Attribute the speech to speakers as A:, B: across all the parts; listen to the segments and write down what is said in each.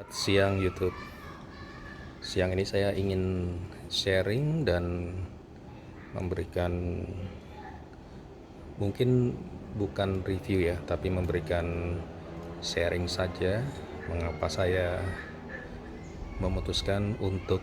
A: Siang YouTube. Siang ini saya ingin sharing dan memberikan, mungkin bukan review ya, tapi memberikan sharing saja mengapa saya memutuskan untuk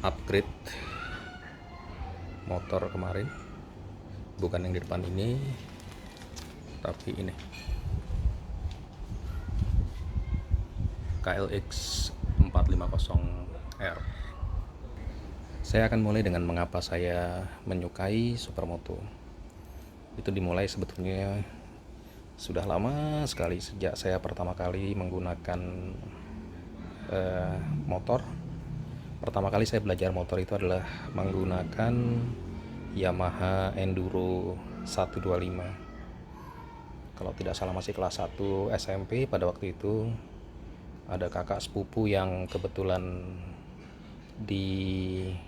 A: upgrade motor kemarin. Bukan yang di depan ini, tapi ini KLX 450R. Saya akan mulai dengan mengapa saya menyukai supermoto. Itu dimulai sebetulnya sudah lama sekali, sejak saya pertama kali menggunakan motor. Pertama kali saya belajar motor itu adalah menggunakan Yamaha Enduro 125. Kalau tidak salah masih kelas 1 SMP pada waktu itu. Ada kakak sepupu yang kebetulan dibelikan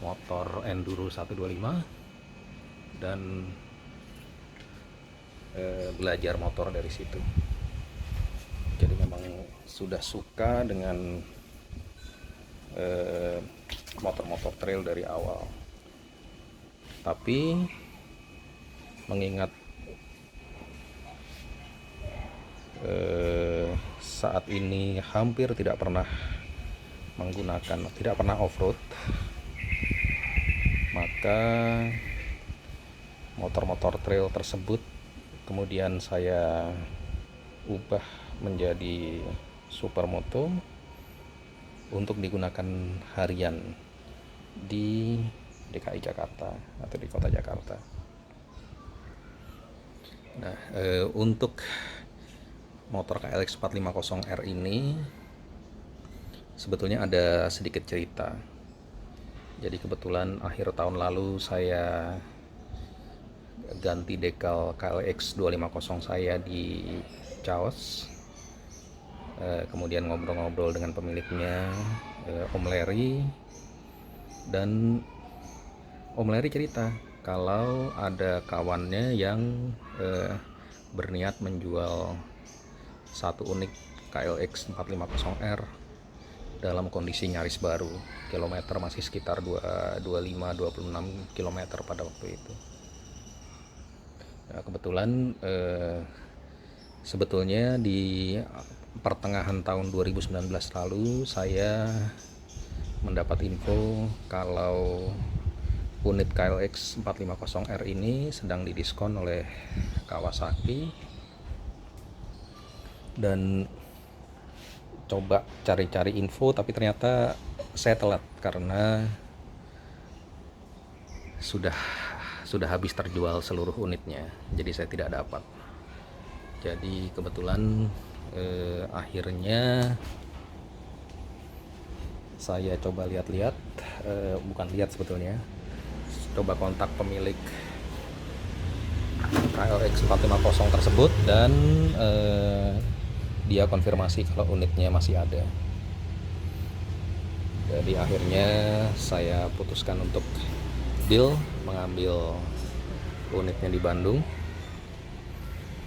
A: motor Enduro 125 dan belajar motor dari situ. Jadi memang sudah suka dengan motor-motor trail dari awal. Tapi mengingat saat ini hampir tidak pernah off-road, maka motor-motor trail tersebut kemudian saya ubah menjadi supermoto untuk digunakan harian di DKI Jakarta atau di kota Jakarta. Nah, untuk motor KLX 450R ini sebetulnya ada sedikit cerita. Jadi kebetulan akhir tahun lalu saya ganti dekal KLX 250 saya di Chaos. Kemudian ngobrol-ngobrol dengan pemiliknya, Om Larry, dan Om Larry cerita kalau ada kawannya yang berniat menjual satu unit KLX 450R dalam kondisi nyaris baru. Kilometer masih sekitar 25-26 km pada waktu itu. Nah, kebetulan sebetulnya di pertengahan tahun 2019 lalu saya mendapat info kalau unit KLX 450R ini sedang didiskon oleh Kawasaki, dan coba cari-cari info, tapi ternyata saya telat karena sudah habis terjual seluruh unitnya, jadi saya tidak dapat. Jadi kebetulan akhirnya saya coba lihat-lihat, bukan lihat sebetulnya, coba kontak pemilik KLX 450 tersebut, dan dia konfirmasi kalau unitnya masih ada. Jadi akhirnya saya putuskan untuk deal mengambil unitnya di Bandung,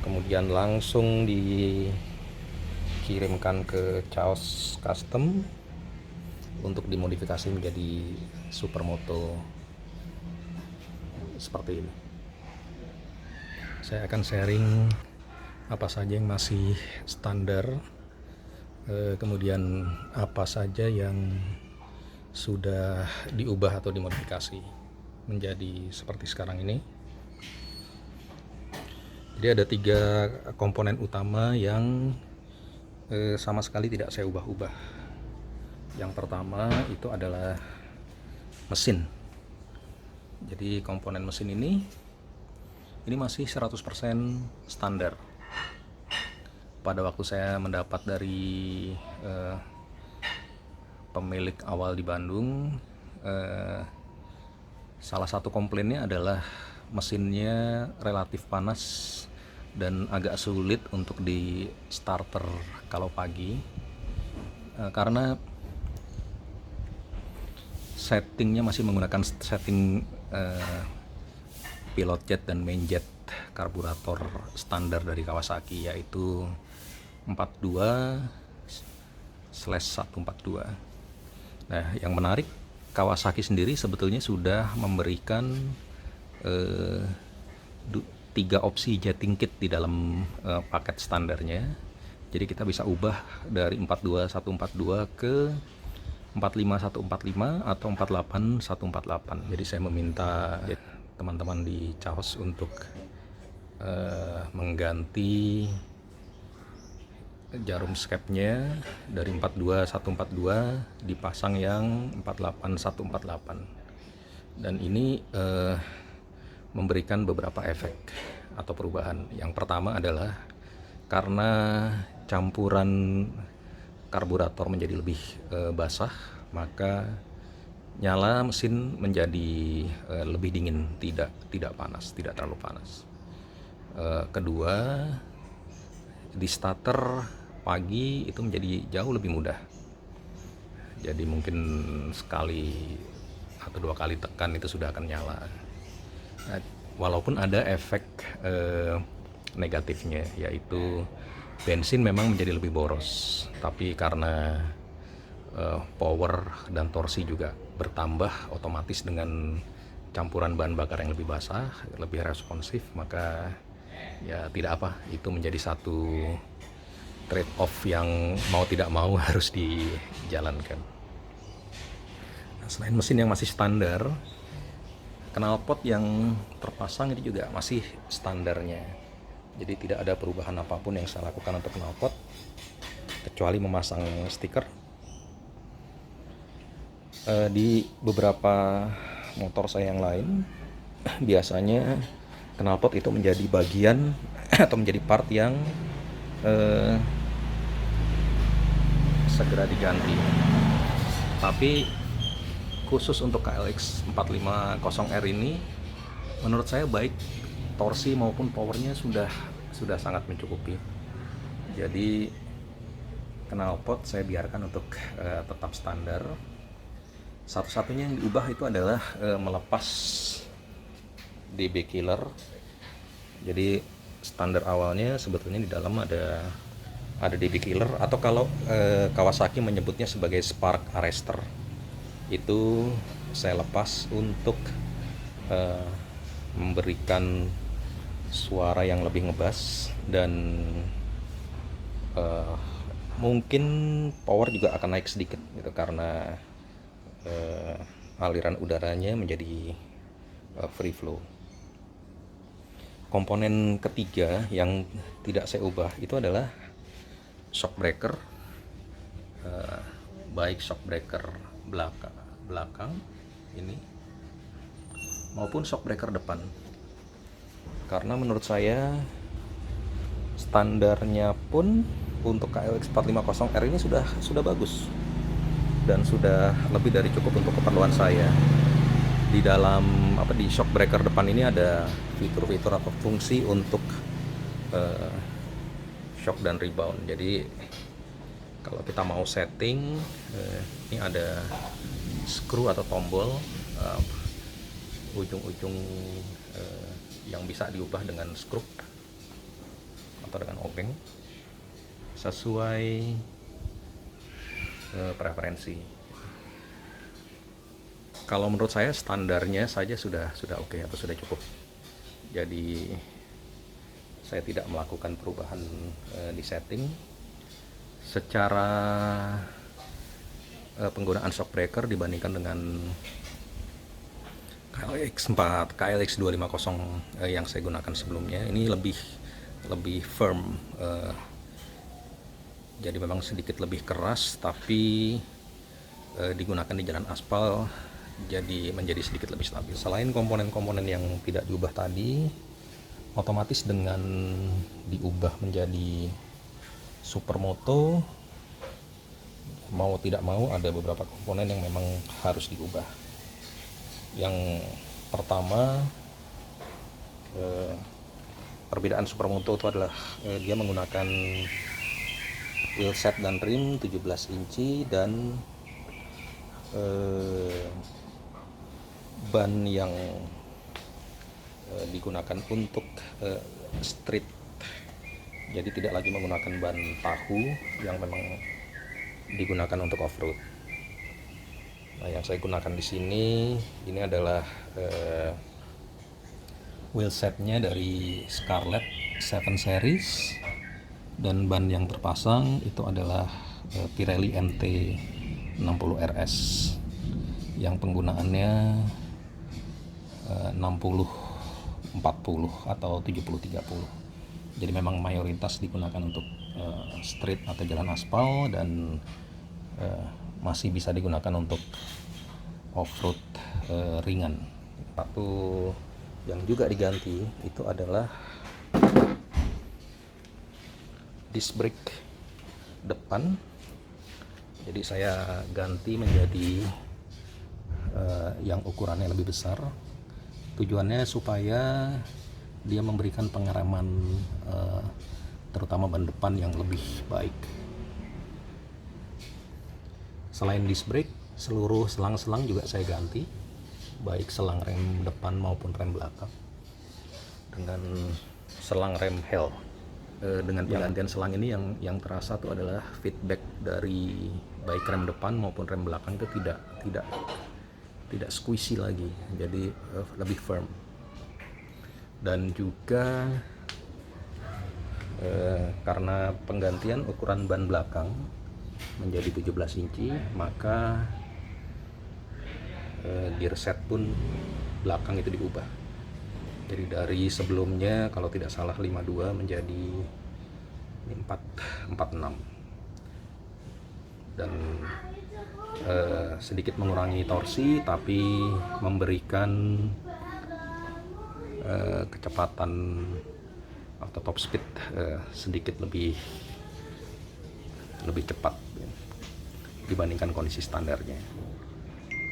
A: kemudian langsung dikirimkan ke Chaos Custom untuk dimodifikasi menjadi supermoto seperti ini. Saya akan sharing apa saja yang masih standar, kemudian apa saja yang sudah diubah atau dimodifikasi menjadi seperti sekarang ini. Jadi ada 3 komponen utama yang sama sekali tidak saya ubah-ubah. Yang pertama itu adalah mesin. Jadi komponen mesin ini masih 100% standar. Pada waktu saya mendapat dari pemilik awal di Bandung, salah satu komplainnya adalah mesinnya relatif panas dan agak sulit untuk di starter kalau pagi, karena settingnya masih menggunakan setting pilot jet dan main jet karburator standar dari Kawasaki, yaitu 42/142. Nah, yang menarik, Kawasaki sendiri sebetulnya sudah memberikan 3 opsi jetting kit di dalam paket standarnya. Jadi kita bisa ubah dari 42/142 ke 45/145 atau 48/148. Jadi saya meminta teman-teman di Chaos untuk mengganti jarum skepnya dari 42/142 dipasang yang 48/148. Dan ini memberikan beberapa efek atau perubahan. Yang pertama adalah karena campuran karburator menjadi lebih basah, maka nyala mesin menjadi lebih dingin, tidak panas, tidak terlalu panas. Kedua, di starter pagi itu menjadi jauh lebih mudah. Jadi mungkin sekali atau 2 kali tekan itu sudah akan nyala. Nah, walaupun ada efek negatifnya, yaitu bensin memang menjadi lebih boros, tapi karena power dan torsi juga bertambah otomatis dengan campuran bahan bakar yang lebih basah, lebih responsif, maka ya tidak apa, itu menjadi satu trade off yang mau tidak mau harus dijalankan. Nah, selain mesin yang masih standar, knalpot yang terpasang itu juga masih standarnya. Jadi tidak ada perubahan apapun yang saya lakukan untuk knalpot, kecuali memasang stiker. Di beberapa motor saya yang lain, biasanya knalpot itu menjadi bagian atau menjadi part yang segera diganti. Tapi khusus untuk KLX 450R ini, menurut saya baik torsi maupun powernya sudah sangat mencukupi. Jadi knalpot saya biarkan untuk tetap standar. Satu-satunya yang diubah itu adalah melepas DB killer. Jadi standar awalnya sebetulnya di dalam ada DB killer, atau kalau Kawasaki menyebutnya sebagai spark arrestor. Itu saya lepas untuk memberikan suara yang lebih ngebas, dan mungkin power juga akan naik sedikit gitu, karena aliran udaranya menjadi free flow. Komponen ketiga yang tidak saya ubah itu adalah shock breaker, baik shock breaker belakang ini maupun shock breaker depan, karena menurut saya standarnya pun untuk KLX 450R ini sudah bagus dan sudah lebih dari cukup untuk keperluan saya. Di dalam di shock breaker depan ini ada fitur-fitur atau fungsi untuk shock dan rebound. Jadi kalau kita mau setting, ini ada screw atau tombol ujung-ujung yang bisa diubah dengan screw atau dengan obeng sesuai preferensi. Kalau menurut saya standarnya saja sudah oke atau sudah cukup. Jadi saya tidak melakukan perubahan di setting. Secara penggunaan shock breaker dibandingkan dengan KLX 250 yang saya gunakan sebelumnya, ini lebih firm. Jadi memang sedikit lebih keras, tapi digunakan di jalan aspal jadi menjadi sedikit lebih stabil. Selain komponen-komponen yang tidak diubah tadi, otomatis dengan diubah menjadi supermoto, mau tidak mau ada beberapa komponen yang memang harus diubah. Yang pertama, perbedaan supermoto itu adalah dia menggunakan wheelset dan rim 17 inci dan ban yang digunakan untuk street, jadi tidak lagi menggunakan ban tahu yang memang digunakan untuk off-road. Nah, yang saya gunakan di sini ini adalah wheelsetnya dari Scarlett 7 series, dan ban yang terpasang itu adalah Pirelli MT 60 RS yang penggunaannya 60-40 atau 70-30. Jadi memang mayoritas digunakan untuk street atau jalan aspal, dan masih bisa digunakan untuk off-road ringan. Satu yang juga diganti itu adalah disc brake depan. Jadi saya ganti menjadi yang ukurannya lebih besar. Tujuannya supaya dia memberikan pengereman terutama ban depan yang lebih baik. Selain disc brake, seluruh selang-selang juga saya ganti, baik selang rem depan maupun rem belakang, dengan selang rem Hell. Dengan penggantian selang ini yang terasa itu adalah feedback dari baik rem depan maupun rem belakang itu tidak squishy lagi, jadi lebih firm. Dan juga karena penggantian ukuran ban belakang menjadi 17 inci, maka gear set pun belakang itu diubah. Jadi dari sebelumnya kalau tidak salah 52 menjadi 446, dan sedikit mengurangi torsi tapi memberikan kecepatan atau top speed sedikit lebih cepat dibandingkan kondisi standarnya.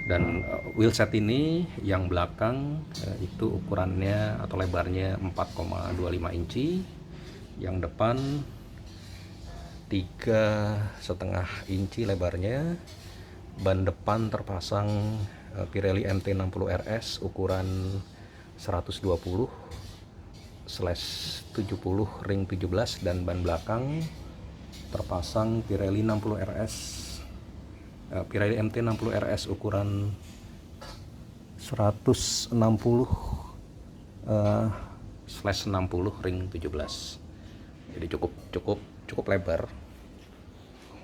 A: Dan wheelset ini yang belakang itu ukurannya atau lebarnya 4,25 inci, yang depan 3,5 inci lebarnya. Ban depan terpasang Pirelli MT 60 RS ukuran 120/70 ring 17, dan ban belakang terpasang Pirelli 60 RS Pirelli MT 60 RS ukuran 160/60 ring 17. Jadi cukup lebar,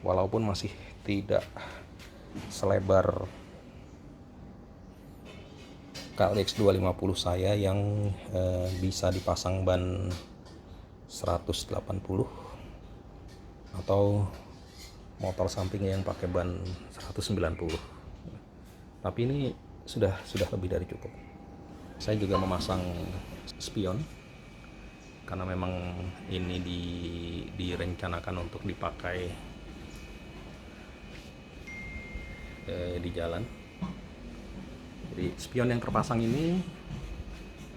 A: walaupun masih tidak selebar KLX 250 saya yang bisa dipasang ban 180, atau motor sampingnya yang pakai ban 190. Tapi ini sudah lebih dari cukup. Saya juga memasang spion karena memang ini direncanakan untuk dipakai di jalan. Jadi spion yang terpasang ini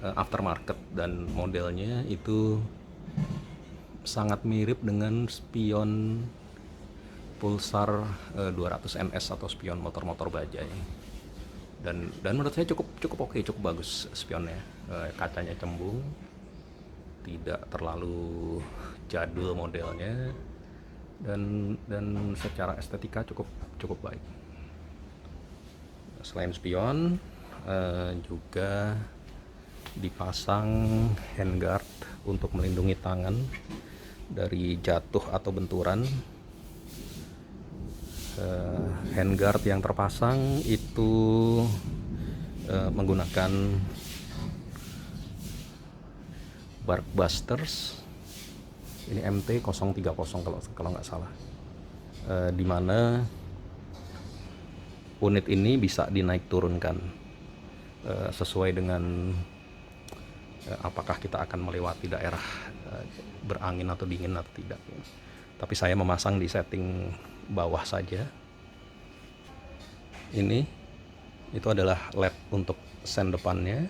A: aftermarket, dan modelnya itu sangat mirip dengan spion Pulsar 200 NS atau spion motor-motor bajai. Dan menurut saya cukup oke, cukup bagus spionnya. Kacanya cembung, tidak terlalu jadul modelnya, dan secara estetika cukup baik. Selain spion, juga dipasang handguard untuk melindungi tangan dari jatuh atau benturan. Handguard yang terpasang itu menggunakan Barkbusters. Ini MT 030 kalau nggak salah, dimana unit ini bisa dinaik turunkan sesuai dengan apakah kita akan melewati daerah berangin atau dingin atau tidak. Tapi saya memasang di setting bawah saja. Itu adalah LED untuk sen depannya,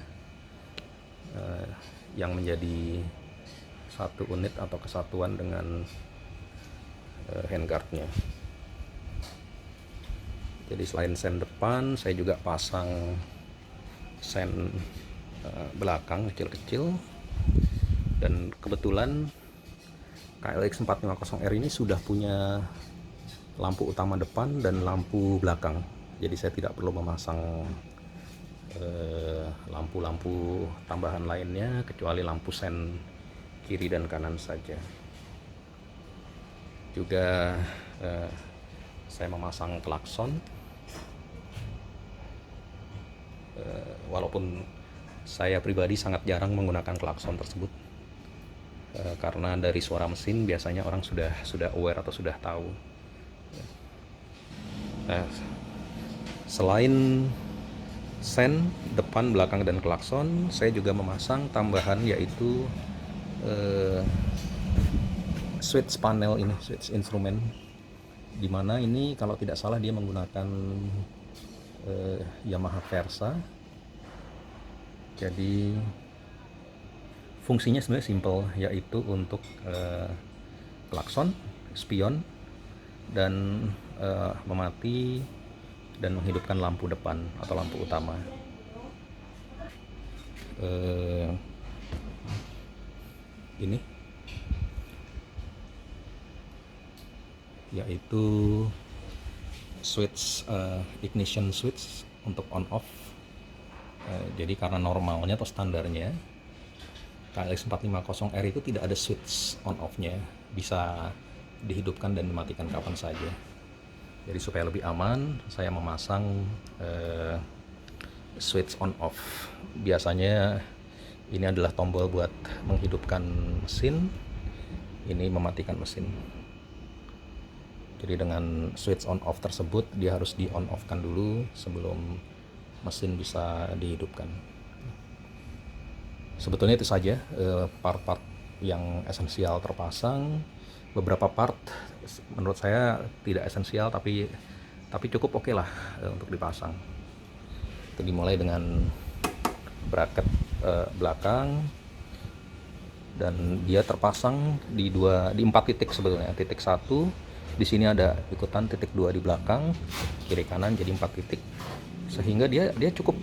A: yang menjadi satu unit atau kesatuan dengan handguardnya. Jadi selain sen depan, saya juga pasang sen belakang kecil-kecil, dan kebetulan KLX 450R ini sudah punya lampu utama depan dan lampu belakang, jadi saya tidak perlu memasang lampu-lampu tambahan lainnya kecuali lampu sen kiri dan kanan saja. Juga saya memasang klakson, walaupun saya pribadi sangat jarang menggunakan klakson tersebut, karena dari suara mesin biasanya orang sudah aware atau sudah tahu. Selain sen depan, belakang, dan klakson, saya juga memasang tambahan, yaitu switch panel ini, switch instrumen, dimana ini kalau tidak salah dia menggunakan Yamaha Versa. Jadi fungsinya sebenarnya simple, yaitu untuk klakson, spion, dan memati dan menghidupkan lampu depan atau lampu utama. Ini yaitu switch, ignition switch untuk on off. Jadi karena normalnya atau standarnya KLX 450R itu tidak ada switch on off nya, bisa dihidupkan dan dimatikan kapan saja. Jadi supaya lebih aman, saya memasang switch on off. Biasanya ini adalah tombol buat menghidupkan mesin, ini mematikan mesin. Jadi dengan switch on off tersebut, dia harus di on off kan dulu sebelum mesin bisa dihidupkan. Sebetulnya itu saja part-part yang esensial terpasang. Beberapa part menurut saya tidak esensial, tapi cukup oke lah untuk dipasang. Itu dimulai dengan bracket belakang, dan dia terpasang di 4 titik sebetulnya. Titik 1 di sini ada ikutan, titik 2 di belakang, kiri kanan, jadi 4 titik. Sehingga dia cukup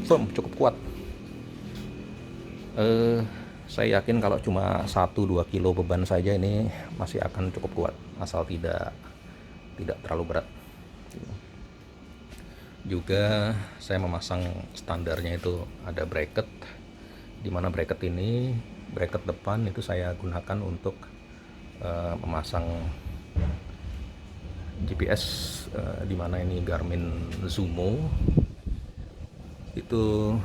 A: firm, cukup kuat. Saya yakin kalau cuma 1-2 kilo beban saja ini masih akan cukup kuat, asal tidak terlalu berat. Juga saya memasang standarnya itu ada bracket, dimana bracket depan itu saya gunakan untuk memasang GPS, dimana ini Garmin Zumo itu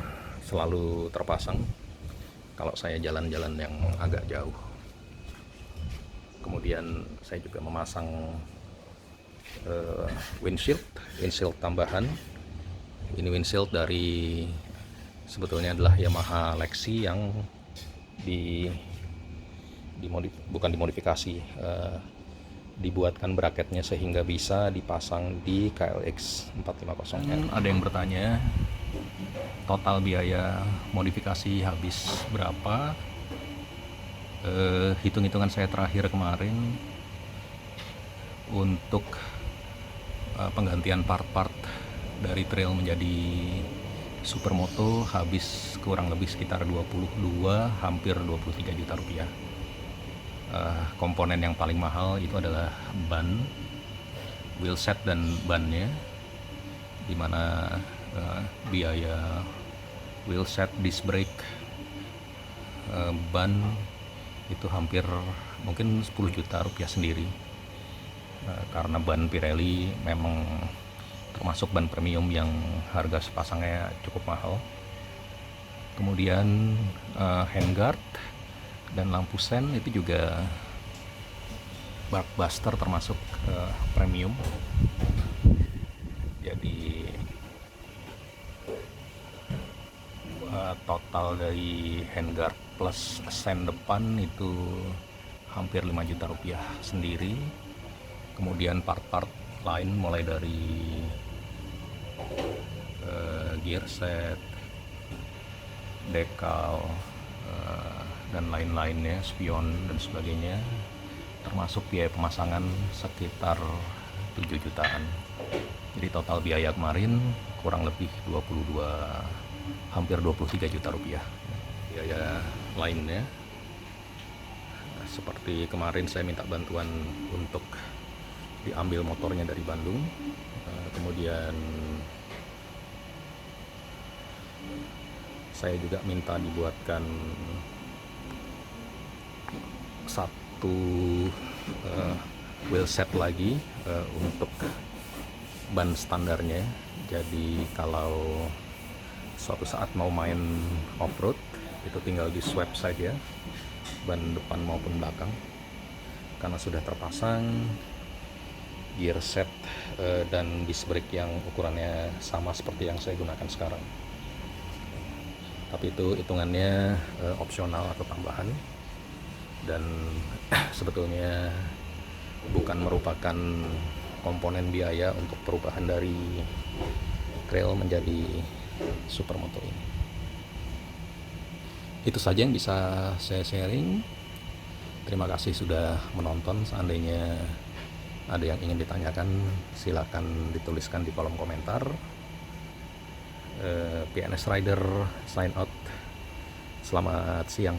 A: selalu terpasang kalau saya jalan-jalan yang agak jauh. Kemudian saya juga memasang windshield tambahan. Ini windshield dari, sebetulnya adalah Yamaha Lexi yang bukan dimodifikasi, dibuatkan bracketnya sehingga bisa dipasang di KLX 450R. Ada yang bertanya total biaya modifikasi habis berapa. Hitung-hitungan saya terakhir kemarin untuk penggantian part-part dari trail menjadi supermoto habis kurang lebih sekitar 22 hampir 23 juta rupiah. Komponen yang paling mahal itu adalah ban, wheelset dan bannya, dimana biaya wheelset, disc brake, ban itu hampir mungkin 10 juta rupiah sendiri, karena ban Pirelli memang termasuk ban premium yang harga sepasangnya cukup mahal. Kemudian handguard dan lampu sen itu juga bark buster termasuk premium. Jadi total dari handguard plus sen depan itu hampir 5 juta rupiah sendiri. Kemudian part-part lain mulai dari gear set, dekal, dan lain-lainnya, spion dan sebagainya, termasuk biaya pemasangan sekitar 7 jutaan. Jadi total biaya kemarin kurang lebih 22 hampir 23 juta rupiah. Biaya lainnya seperti kemarin saya minta bantuan untuk diambil motornya dari Bandung, kemudian saya juga minta dibuatkan satu wheel set lagi untuk ban standarnya. Jadi kalau suatu saat mau main off-road itu tinggal di swap saja ban depan maupun belakang, karena sudah terpasang gear set dan disc brake yang ukurannya sama seperti yang saya gunakan sekarang. Tapi itu hitungannya opsional atau tambahan, dan sebetulnya bukan merupakan komponen biaya untuk perubahan dari trail menjadi supermoto ini. Itu saja yang bisa saya sharing. Terima kasih sudah menonton. Seandainya ada yang ingin ditanyakan, silakan dituliskan di kolom komentar. PNS Rider sign out. Selamat siang.